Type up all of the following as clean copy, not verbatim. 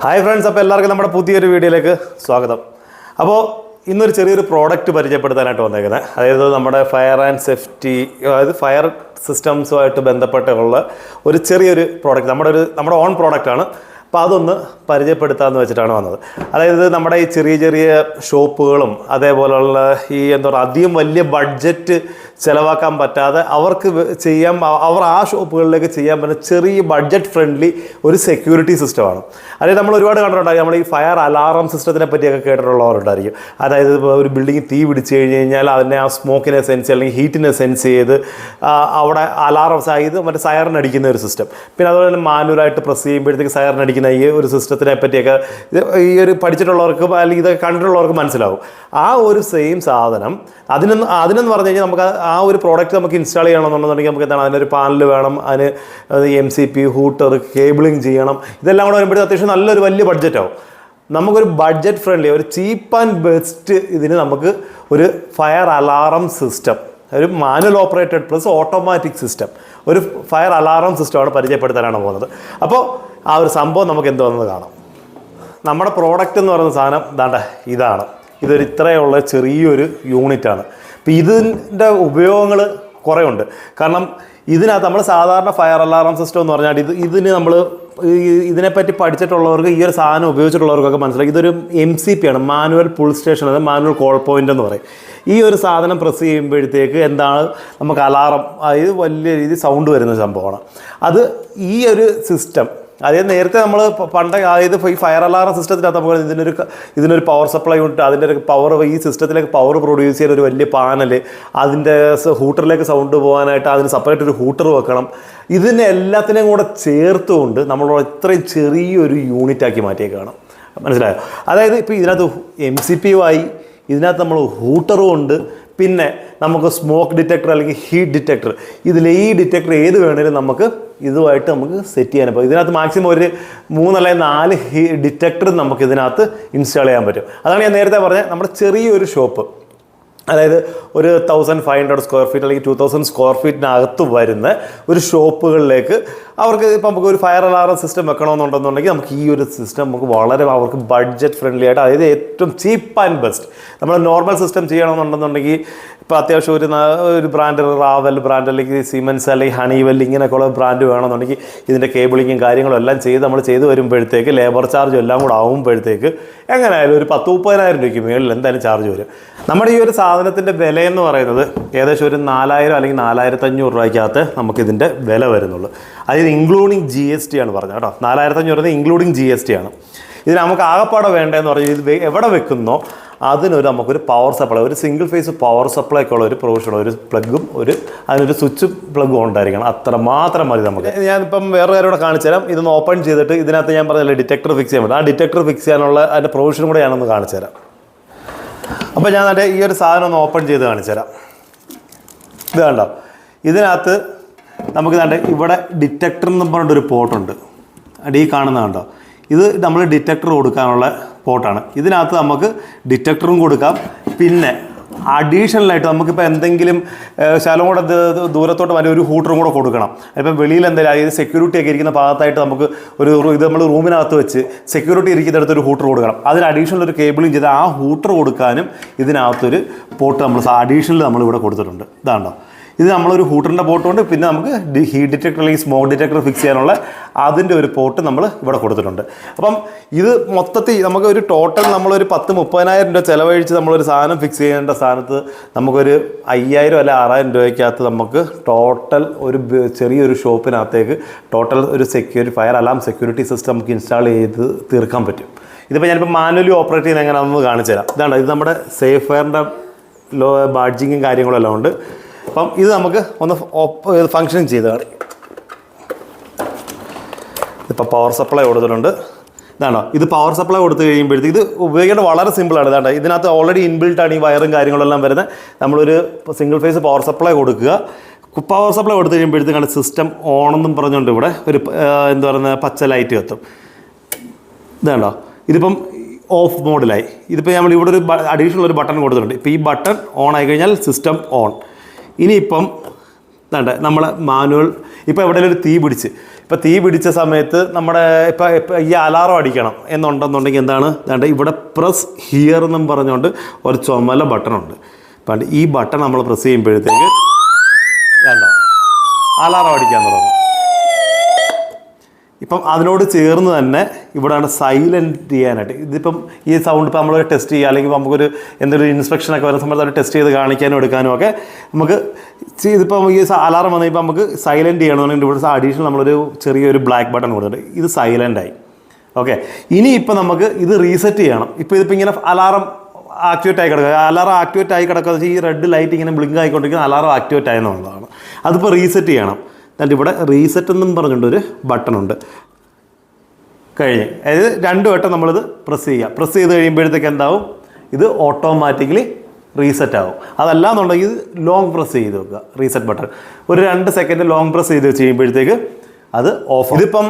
Hi friends, അപ്പോൾ എല്ലാവർക്കും നമ്മുടെ പുതിയൊരു വീഡിയോയിലേക്ക് സ്വാഗതം. അപ്പോൾ ഇന്നൊരു ചെറിയൊരു പ്രോഡക്റ്റ് പരിചയപ്പെടുത്താനായിട്ട് വന്നേക്കുന്നത്. അതായത് നമ്മുടെ ഫയർ ആൻഡ് സേഫ്റ്റി, അതായത് ഫയർ സിസ്റ്റംസുമായിട്ട് ബന്ധപ്പെട്ടുള്ള ഒരു ചെറിയൊരു പ്രോഡക്റ്റ്, നമ്മുടെ ഓൺ പ്രോഡക്റ്റാണ്. അപ്പോൾ അതൊന്ന് പരിചയപ്പെടുത്താമെന്ന് വെച്ചിട്ടാണ് വന്നത്. അതായത് നമ്മുടെ ഈ ചെറിയ ചെറിയ ഷോപ്പുകളും അതേപോലെയുള്ള ഈ എന്താ പറയുക അധികം വലിയ ബഡ്ജറ്റ് ചിലവാക്കാൻ പറ്റാതെ അവർക്ക് അവർ ആ ഷോപ്പുകളിലേക്ക് ചെയ്യാൻ പറ്റുന്ന ചെറിയ ബഡ്ജറ്റ് ഫ്രണ്ട്ലി ഒരു സെക്യൂരിറ്റി സിസ്റ്റമാണ്. അതായത് നമ്മൾ ഒരുപാട് കണ്ടിട്ടുണ്ടായിരിക്കും, നമ്മൾ ഈ ഫയർ അലാറം സിസ്റ്റത്തിനെ പറ്റിയൊക്കെ കേട്ടിട്ടുള്ളവരുണ്ടായിരിക്കും. അതായത് ഒരു ബിൽഡിംഗ് തീ പിടിച്ച് കഴിഞ്ഞാൽ അതിനെ ആ സ്മോക്കിനെ സെൻസ് അല്ലെങ്കിൽ ഹീറ്റിനെ സെൻസ് ചെയ്ത് അവിടെ അലാറം ഇത് മറ്റേ സൈറൻ അടിക്കുന്ന ഒരു സിസ്റ്റം. പിന്നെ അതുപോലെ തന്നെ മാനുവലായിട്ട് പ്രസ് ചെയ്യുമ്പോഴത്തേക്ക് സൈറൻ അടിക്കുന്ന ഈ ഒരു സിസ്റ്റത്തിനെ പറ്റിയൊക്കെ ഈ ഒരു പഠിച്ചിട്ടുള്ളവർക്ക് അല്ലെങ്കിൽ ഇതൊക്കെ കണ്ടിട്ടുള്ളവർക്ക് മനസ്സിലാവും. ആ ഒരു സെയിം സാധനം അതിനെന്ന് പറഞ്ഞു കഴിഞ്ഞാൽ നമുക്ക് ആ ഒരു പ്രോഡക്റ്റ് നമുക്ക് ഇൻസ്റ്റാൾ ചെയ്യണമെന്നുണ്ടെന്നുണ്ടെങ്കിൽ നമുക്ക് എന്താണ്, അതിനൊരു പാനൽ വേണം, അതിന് MCP, ഹൂട്ടർ, കേബിളിങ് ചെയ്യണം. ഇതെല്ലാം കൂടെ വരുമ്പോഴത്തേക്ക് അത്യാവശ്യം നല്ലൊരു വലിയ ബഡ്ജറ്റാവും. നമുക്കൊരു ബഡ്ജറ്റ് ഫ്രണ്ട്ലി, ഒരു ചീപ്പ് ആൻഡ് ബെസ്റ്റ് ഇതിന് നമുക്ക് ഒരു ഫയർ അലാറം സിസ്റ്റം, ഒരു manual operated plus automatic system, ഒരു ഫയർ അലാറം സിസ്റ്റമാണ് പരിചയപ്പെടുത്താനാണ് പോകുന്നത്. അപ്പോൾ ആ ഒരു സംഭവം നമുക്ക് എന്തോന്ന് കാണാം. നമ്മുടെ പ്രോഡക്റ്റ് എന്ന് പറയുന്ന സാധനം ഇതാണ്. ഇതൊരു ഇത്രയുള്ള ചെറിയൊരു യൂണിറ്റാണ്. അപ്പോൾ ഇതിൻ്റെ ഉപയോഗങ്ങൾ കുറേ ഉണ്ട്. കാരണം ഇതിനകത്ത് നമ്മൾ സാധാരണ ഫയർ അലാറം സിസ്റ്റം എന്ന് പറഞ്ഞാൽ ഇതിന് നമ്മൾ ഇതിനെപ്പറ്റി പഠിച്ചിട്ടുള്ളവർക്ക്, ഈ ഒരു സാധനം ഉപയോഗിച്ചിട്ടുള്ളവർക്കൊക്കെ മനസ്സിലാക്കി ഇതൊരു MCP ആണ്, മാനുവൽ പുൾ സ്റ്റേഷൻ, അതായത് മാനുവൽ കോൾ പോയിൻ്റ് എന്ന് പറയും. ഈ ഒരു സാധനം പ്രസ് ചെയ്യുമ്പോഴത്തേക്ക് എന്താണ്, നമുക്ക് അലാറം, അതായത് വലിയ രീതിയിൽ സൗണ്ട് വരുന്ന സംഭവമാണ്. അത് ഈ ഒരു സിസ്റ്റം, അതായത് നേരത്തെ നമ്മൾ അതായത് ഈ ഫയർ അലാറം സിസ്റ്റത്തിനകത്ത് നമുക്ക് ഇതിനൊരു പവർ സപ്ലൈ യൂണിറ്റ്, അതിൻ്റെ ഒരു പവർ, ഈ സിസ്റ്റത്തിലേക്ക് പവർ പ്രൊഡ്യൂസ് ചെയ്യുന്ന ഒരു വലിയ പാനൽ, അതിൻ്റെ ഹൂട്ടറിലേക്ക് സൗണ്ട് പോകാനായിട്ട് അതിന് സെപ്പറേറ്റ് ഒരു ഹൂട്ടർ വെക്കണം. ഇതിനെ എല്ലാത്തിനെയും കൂടെ ചേർത്തുകൊണ്ട് നമ്മൾ ഇത്രയും ചെറിയൊരു യൂണിറ്റാക്കി മാറ്റിയേക്കാണ്. മനസ്സിലായോ? അതായത് ഇപ്പോൾ ഇതിനകത്ത് MCP-യുമായി, ഇതിനകത്ത് നമ്മൾ ഹൂട്ടറും ഉണ്ട്, പിന്നെ നമുക്ക് സ്മോക്ക് ഡിറ്റക്ടർ അല്ലെങ്കിൽ ഹീറ്റ് ഡിറ്റക്ടർ, ഈ ഡിറ്റക്ടർ ഏത് വേണേലും നമുക്ക് ഇതുമായിട്ട് നമുക്ക് സെറ്റ് ചെയ്യാൻ പറ്റും. ഇതിനകത്ത് മാക്സിമം ഒരു 3 അല്ലെങ്കിൽ 4 ഡിറ്റക്ടർ നമുക്ക് ഇതിനകത്ത് ഇൻസ്റ്റാൾ ചെയ്യാൻ പറ്റും. അതാണ് ഞാൻ നേരത്തെ പറഞ്ഞത്, നമ്മുടെ ചെറിയൊരു ഷോപ്പ്, അതായത് ഒരു 1500 സ്ക്വയർ ഫീറ്റ് അല്ലെങ്കിൽ 2000 സ്ക്വയർ ഫീറ്റിനകത്ത് വരുന്ന ഒരു ഷോപ്പുകളിലേക്ക് അവർക്ക് ഇപ്പം നമുക്ക് ഒരു ഫയർ അലാറം സിസ്റ്റം വെക്കണമെന്നുണ്ടെന്നുണ്ടെങ്കിൽ നമുക്ക് ഈ ഒരു സിസ്റ്റം നമുക്ക് വളരെ അവർക്ക് ബഡ്ജറ്റ് ഫ്രണ്ട്ലി ആയിട്ട്, അതായത് ഏറ്റവും ചീപ്പ് ആൻഡ് ബെസ്റ്റ്. നമ്മൾ നോർമൽ സിസ്റ്റം ചെയ്യണമെന്നുണ്ടെന്നുണ്ടെങ്കിൽ ഇപ്പോൾ അത്യാവശ്യം ഒരു ബ്രാൻഡ്, റാവൽ ബ്രാൻഡ് അല്ലെങ്കിൽ സിമൻസ് അല്ലെങ്കിൽ ഹണിവെൽ ഇങ്ങനെയൊക്കെയുള്ള ബ്രാൻഡ് വേണമെന്നുണ്ടെങ്കിൽ ഇതിൻ്റെ കേബിളിങ്ങും കാര്യങ്ങളും എല്ലാം നമ്മൾ ചെയ്ത് വരുമ്പോഴത്തേക്ക് ലേബർ ചാർജും എല്ലാം കൂടെ ആകുമ്പോഴത്തേക്ക് എങ്ങനെയായാലും ഒരു 10-30,000 രൂപയ്ക്ക് മുകളിൽ എന്തായാലും ചാർജ് വരും. നമ്മുടെ ഈ ഒരു സാധനത്തിൻ്റെ വിലയെന്ന് പറയുന്നത് ഏകദേശം ഒരു 4000 അല്ലെങ്കിൽ 4500 രൂപയ്ക്കകത്ത് നമുക്കിതിൻ്റെ വില വരുന്നുള്ളൂ. അതായത് ഇൻക്ലൂഡിങ് GST ആണ് പറഞ്ഞത് കേട്ടോ. 4500 ഇൻക്ലൂഡിങ് GST ആണ്. ഇതിന് നമുക്ക് ആകെപ്പാടെ വേണ്ടതെന്ന് പറഞ്ഞാൽ ഇത് എവിടെ വെക്കുന്നോ നമുക്കൊരു പവർ സപ്ലൈ, ഒരു സിംഗിൾ ഫേസ് പവർ സപ്ലൈക്കുള്ള ഒരു പ്രൊവിഷനുള്ള ഒരു പ്ലഗും അതിനൊരു സ്വിച്ച് പ്ലഗും ഉണ്ടായിരിക്കണം. അത്ര മാത്രം മതി നമുക്ക്. ഞാനിപ്പം വേറെ കാര്യം കൂടെ കാണിച്ചു തരാം. ഇതൊന്ന് ഓപ്പൺ ചെയ്തിട്ട് ഇതിനകത്ത് ഞാൻ പറഞ്ഞില്ല ഡിറ്റക്ടർ ഫിക്സ് ചെയ്യാൻ പറ്റും. ആ ഡിറ്റക്ടർ ഫിക്സ് ചെയ്യാനുള്ള അതിൻ്റെ പ്രൊവിഷനും കൂടെ ഞാനൊന്ന് കാണിച്ചു തരാം. അപ്പോൾ ഞാൻ ഈ ഒരു സാധനം ഒന്ന് ഓപ്പൺ ചെയ്ത് കാണിച്ചു തരാം. ഇത് കണ്ടോ, ഇതിനകത്ത് നമുക്ക് ഇവിടെ ഡിറ്റക്ടർ എന്ന് പറഞ്ഞിട്ടൊരു പോർട്ടുണ്ട്. ഈ കാണുന്ന കണ്ടോ, ഇത് നമ്മൾ ഡിറ്റക്ടർ കൊടുക്കാനുള്ള പോർട്ടാണ്. ഇതിനകത്ത് നമുക്ക് ഡിറ്റക്ടറും കൊടുക്കാം, പിന്നെ അഡീഷണലായിട്ട് നമുക്കിപ്പോൾ എന്തെങ്കിലും ശകലം കൂടെ ദൂരത്തോട്ട് വരെ ഒരു ഹൂട്ടറും കൂടെ കൊടുക്കണം. ഇപ്പം വെളിയിൽ എന്തെങ്കിലും, അതായത് സെക്യൂരിറ്റി ഒക്കെ ഇരിക്കുന്ന ഭാഗത്തായിട്ട് നമുക്ക് ഇത് നമ്മൾ റൂമിനകത്ത് വെച്ച് സെക്യൂരിറ്റി ഇരിക്കുന്നിടത്ത് ഒരു ഹൂട്ടർ കൊടുക്കണം. അതിന് അഡീഷണൽ ഒരു കേബിളിങ് ചെയ്ത് ആ ഹൂട്ടർ കൊടുക്കാനും ഇതിനകത്തൊരു പോർട്ട് നമ്മൾ അഡീഷണൽ നമ്മളിവിടെ കൊടുത്തിട്ടുണ്ട്. ഇതാണോ, ഇത് നമ്മളൊരു ഹൂട്ടറിൻ്റെ പോർട്ടുണ്ട്, പിന്നെ നമുക്ക് ഹീറ്റ് ഡിറ്റക്ടർ അല്ലെങ്കിൽ സ്മോക്ക് ഡിറ്റക്ടർ ഫിക്സ് ചെയ്യാനുള്ള അതിൻ്റെ ഒരു പോർട്ട് നമ്മൾ ഇവിടെ കൊടുത്തിട്ടുണ്ട്. അപ്പം ഇത് മൊത്തത്തിൽ നമുക്ക് ഒരു ടോട്ടൽ നമ്മളൊരു 10-30,000 രൂപ ചിലവഴിച്ച് നമ്മളൊരു സാധനം ഫിക്സ് ചെയ്യേണ്ട സ്ഥാനത്ത് നമുക്കൊരു 5000 അല്ല 6000 രൂപയ്ക്കകത്ത് നമുക്ക് ടോട്ടൽ ഒരു ചെറിയൊരു ഷോപ്പിനകത്തേക്ക് ടോട്ടൽ ഒരു ഫയർ അലാം സെക്യൂരിറ്റി സിസ്റ്റം നമുക്ക് ഇൻസ്റ്റാൾ ചെയ്ത് തീർക്കാൻ പറ്റും. ഇതിപ്പോൾ ഞാനിപ്പോൾ മാനുവലി ഓപ്പറേറ്റ് ചെയ്യുന്ന എങ്ങനെയാണെന്ന് കാണിച്ചു തരാം. ഇതാണ്, ഇത് നമ്മുടെ സേഫ് ഫയറിൻ്റെ ബാഡ്ജിങ്ങും കാര്യങ്ങളും എല്ലാം ഉണ്ട്. അപ്പം ഇത് നമുക്ക് ഒന്ന് ഫങ്ഷൻ ചെയ്താണ്. ഇപ്പോൾ പവർ സപ്ലൈ കൊടുത്തിട്ടുണ്ട്. ഇതാണോ, ഇത് പവർ സപ്ലൈ കൊടുത്തു കഴിയുമ്പോഴത്തേക്ക് ഇത് ഉപയോഗിക്കേണ്ട വളരെ സിമ്പിളാണ്. ഇതാണ്ടോ, ഇതിനകത്ത് ഓൾറെഡി ഇൻബിൽട്ടാണ് ഈ വയറും കാര്യങ്ങളെല്ലാം വരുന്നത്. നമ്മളൊരു സിംഗിൾ ഫേസ് പവർ സപ്ലൈ കൊടുക്കുക. പവർ സപ്ലൈ കൊടുത്തു കഴിയുമ്പോഴത്തേക്കാണ് സിസ്റ്റം ഓണെന്നും പറഞ്ഞുകൊണ്ട് ഇവിടെ ഒരു എന്താ പറയുന്നത് പച്ച ലൈറ്റ് കത്തും. ഇതാണ്ടോ, ഇതിപ്പം ഓഫ് മോഡിലായി. ഇതിപ്പോൾ നമ്മൾ ഇവിടെ ഒരു അഡീഷണൽ ഒരു ബട്ടൺ കൊടുത്തിട്ടുണ്ട്. ഇപ്പോൾ ഈ ബട്ടൺ ഓൺ ആയി കഴിഞ്ഞാൽ സിസ്റ്റം ഓൺ. ഇനിയിപ്പം നമ്മൾ മാനുവൽ ഇപ്പോൾ എവിടെയെങ്കിലും ഒരു തീ പിടിച്ച്, ഇപ്പോൾ തീ പിടിച്ച സമയത്ത് നമ്മുടെ ഇപ്പോൾ ഈ അലാറം അടിക്കണം എന്നുണ്ടെന്നുണ്ടെങ്കിൽ എന്താണ് വേണ്ട, ഇവിടെ പ്രസ് ഹിയർ എന്നും പറഞ്ഞുകൊണ്ട് ഒരു ചുമല ബട്ടണുണ്ട്. പണ്ട് ഈ ബട്ടൺ നമ്മൾ പ്രസ് ചെയ്യുമ്പോഴത്തേക്ക് വേണ്ട അലാറം അടിക്കാൻ തുടങ്ങും. ഇപ്പം അതിനോട് ചേർന്ന് തന്നെ ഇവിടെയാണ് സൈലൻറ്റ് ചെയ്യാനായിട്ട്. ഇതിപ്പം ഈ സൗണ്ട് ഇപ്പോൾ നമ്മൾ ടെസ്റ്റ് ചെയ്യുക, അല്ലെങ്കിൽ നമുക്കൊരു എന്തെങ്കിലും ഇൻസ്പെക്ഷനൊക്കെ വരുന്ന സമയത്ത് അത് ടെസ്റ്റ് ചെയ്ത് കാണിക്കാനും എടുക്കാനും ഒക്കെ നമുക്ക് ഇതിപ്പം ഈ അലാറം വന്നു കഴിയുമ്പോൾ നമുക്ക് സൈലൻറ്റ് ചെയ്യണമെന്നുണ്ടെങ്കിൽ ഇവിടെ അഡീഷണൽ നമ്മളൊരു ചെറിയൊരു ബ്ലാക്ക് ബട്ടൺ കൊടുത്തിട്ട് ഇത് സൈലൻ്റായി. ഓക്കെ, ഇനിയിപ്പോൾ നമുക്ക് ഇത് റീസെറ്റ് ചെയ്യണം. ഇപ്പോൾ ഇതിപ്പോൾ ഇങ്ങനെ അലാറം ആക്ടിവേറ്റ് ആയി കിടക്കുക, അലാറം ആക്ടിവേറ്റ് ആയി കിടക്കുക വെച്ചാൽ ഈ റെഡ് ലൈറ്റ് ഇങ്ങനെ ബ്ലിങ്ക് ആയിക്കൊണ്ടിരിക്കുന്ന അലാറം ആക്ടിവേറ്റ് ആയെന്നുള്ളതാണ്. അതിപ്പോൾ റീസെറ്റ് ചെയ്യണം. എന്നിട്ട് ഇവിടെ റീസെറ്റ് എന്നും പറഞ്ഞുകൊണ്ടൊരു ബട്ടണുണ്ട്. കഴിഞ്ഞ്, അതായത് 2 വട്ടം നമ്മളിത് പ്രസ് ചെയ്യുക. പ്രസ് ചെയ്ത് കഴിയുമ്പോഴത്തേക്ക് എന്താവും, ഇത് ഓട്ടോമാറ്റിക്കലി റീസെറ്റ് ആവും. അതല്ല എന്നുണ്ടെങ്കിൽ ഇത് ലോങ് പ്രസ് ചെയ്ത് വെക്കുക, റീസെറ്റ് ബട്ടൺ ഒരു 2 സെക്കൻഡ് ലോങ് പ്രസ് ചെയ്ത് ചെയ്യുമ്പോഴത്തേക്ക് അത് ഓഫ്. ഇതിപ്പം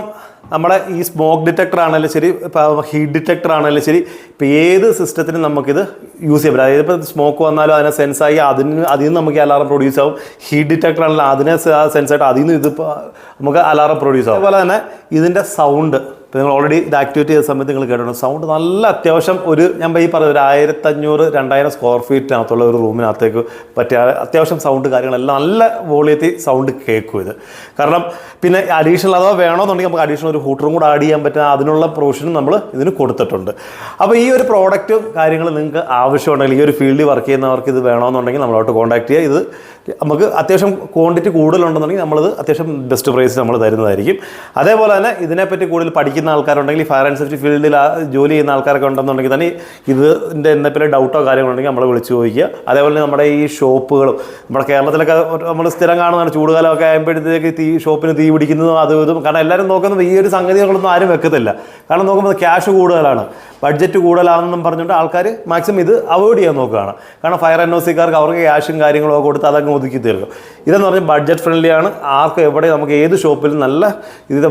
നമ്മുടെ ഈ സ്മോക്ക് ഡിറ്റക്ടർ ആണെങ്കിലും ശരി, ഇപ്പോൾ ഹീറ്റ് ഡിറ്റക്ടർ ആണെങ്കിലും ശരി, ഇപ്പോൾ ഏത് സിസ്റ്റത്തിനും നമുക്കിത് യൂസ് ചെയ്യാൻ പറ്റും. അതായത് ഇപ്പോൾ സ്മോക്ക് വന്നാലും അതിനെ സെൻസായി അതിൽ നിന്ന് നമുക്ക് അലാറം പ്രൊഡ്യൂസ് ആവും. ഹീറ്റ് ഡിറ്റക്ടർ ആണെങ്കിലും അതിനെ സെൻസായിട്ട് അതിൽ നിന്ന് ഇതിപ്പോൾ നമുക്ക് അലാറം പ്രൊഡ്യൂസ് ആവും. അതുപോലെ തന്നെ ഇതിൻ്റെ സൗണ്ട് ഇപ്പോൾ നിങ്ങൾ ഓൾറെഡി ഇത് ആക്ടിവേറ്റ് ചെയ്ത സമയത്ത് നിങ്ങൾ കേട്ടിട്ടുണ്ട്, സൗണ്ട് നല്ല അത്യാവശ്യം ഞാൻ ഈ പറഞ്ഞ ഒരു 1500-2000 സ്ക്വയർ ഫീറ്റിനകത്തുള്ള ഒരു റൂമിനകത്തേക്ക് പറ്റിയ അത്യാവശ്യം സൗണ്ട് കാര്യങ്ങളെല്ലാം നല്ല വോളിയത്തിൽ സൗണ്ട് കേൾക്കും ഇത്. കാരണം പിന്നെ അഡീഷണൽ അഥവാ വേണമെന്നുണ്ടെങ്കിൽ നമുക്ക് അഡീഷണൽ ഒരു ഹൂട്ടറും കൂടെ ആഡ് ചെയ്യാൻ പറ്റുന്ന അതിനുള്ള പ്രൊവിഷനും നമ്മൾ ഇതിന് കൊടുത്തിട്ടുണ്ട്. അപ്പോൾ ഈ ഒരു പ്രോഡക്റ്റും കാര്യങ്ങളും നിങ്ങൾക്ക് ആവശ്യമുണ്ടെങ്കിൽ, ഈ ഒരു ഫീൽഡിൽ വർക്ക് ചെയ്യുന്നവർക്ക് ഇത് വേണമെന്നുണ്ടെങ്കിൽ നമ്മളോട്ട് കോൺടാക്ട് ചെയ്യുക. ഇത് നമുക്ക് അത്യാവശ്യം ക്വാണ്ടിറ്റി കൂടുതലുണ്ടെന്നുണ്ടെങ്കിൽ നമ്മളിത് അത്യാവശ്യം ബെസ്റ്റ് പ്രൈസ് നമ്മൾ തരുന്നതായിരിക്കും. അതേപോലെ തന്നെ ഇതിനെപ്പറ്റി കൂടുതൽ പഠിക്കുന്ന ആൾക്കാരുണ്ടെങ്കിൽ, ഫയർ ആൻഡ് സേഫ്റ്റി ഫീൽഡിൽ ജോലി ചെയ്യുന്ന ആൾക്കാരൊക്കെ ഉണ്ടെന്നുണ്ടെങ്കിൽ തന്നെ ഇതിൻ്റെ എന്തെങ്കിലും ഡൗട്ടോ കാര്യങ്ങളുണ്ടെങ്കിൽ നമ്മളെ വിളിച്ച് ചോദിക്കുക. അതേപോലെ നമ്മുടെ ഈ ഷോപ്പുകളും നമ്മുടെ കേരളത്തിലൊക്കെ നമ്മൾ സ്ഥിരം കാണുന്നതാണ്, ചൂടുകാലമൊക്കെ ആകുമ്പോഴത്തേക്ക് ഷോപ്പിന് തീ പിടിക്കുന്നതും അതും ഇതും. കാരണം എല്ലാവരും നോക്കുന്നത് ഈ ഒരു സംഗതികളൊന്നും ആരും വെക്കത്തില്ല. കാരണം നോക്കുമ്പോൾ ക്യാഷ് കൂടുതലാണ്, ബഡ്ജറ്റ് കൂടുതലാണെന്നും പറഞ്ഞുകൊണ്ട് ആൾക്കാർ മാക്സിമം ഇത് അവോയ്ഡ് ചെയ്യാൻ നോക്കുകയാണ്. കാരണം ഫയർ എൻ ഒ സിക്കാർക്ക് അവർക്ക് ക്യാഷും കാര്യങ്ങളും ഒക്കെ കൊടുത്ത് അതങ്ങ് ഒതുക്കി തീർക്കും. ഇതെന്ന് പറഞ്ഞാൽ ബഡ്ജറ്റ് ഫ്രണ്ട്ലി ആണ്. ആർക്കും എവിടെ നമുക്ക് ഏത് ഷോപ്പിലും നല്ല ഇത്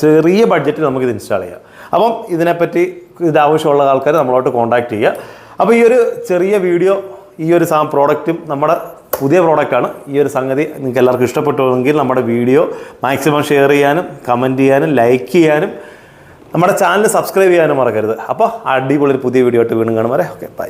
ചെറിയ ബഡ്ജറ്റിൽ നമുക്കിത് ഇൻസ്റ്റാൾ ചെയ്യാം. അപ്പം ഇതിനെപ്പറ്റി ഇത് ആവശ്യമുള്ള ആൾക്കാർ നമ്മളോട്ട് കോൺടാക്ട് ചെയ്യുക. അപ്പോൾ ഈ ഒരു ചെറിയ വീഡിയോ, ഈ ഒരു പ്രോഡക്റ്റും നമ്മുടെ പുതിയ പ്രോഡക്റ്റാണ്. ഈ ഒരു സംഗതി നിങ്ങൾക്ക് എല്ലാവർക്കും ഇഷ്ടപ്പെട്ടുവെങ്കിൽ നമ്മുടെ വീഡിയോ മാക്സിമം ഷെയർ ചെയ്യാനും കമൻറ്റ് ചെയ്യാനും ലൈക്ക് ചെയ്യാനും നമ്മുടെ ചാനൽ സബ്സ്ക്രൈബ് ചെയ്യാനും മറക്കരുത്. അപ്പോൾ അടിപൊളി പുതിയ വീഡിയോ ആയിട്ട് വീണ്ടും കാണും വരെ. Okay, by.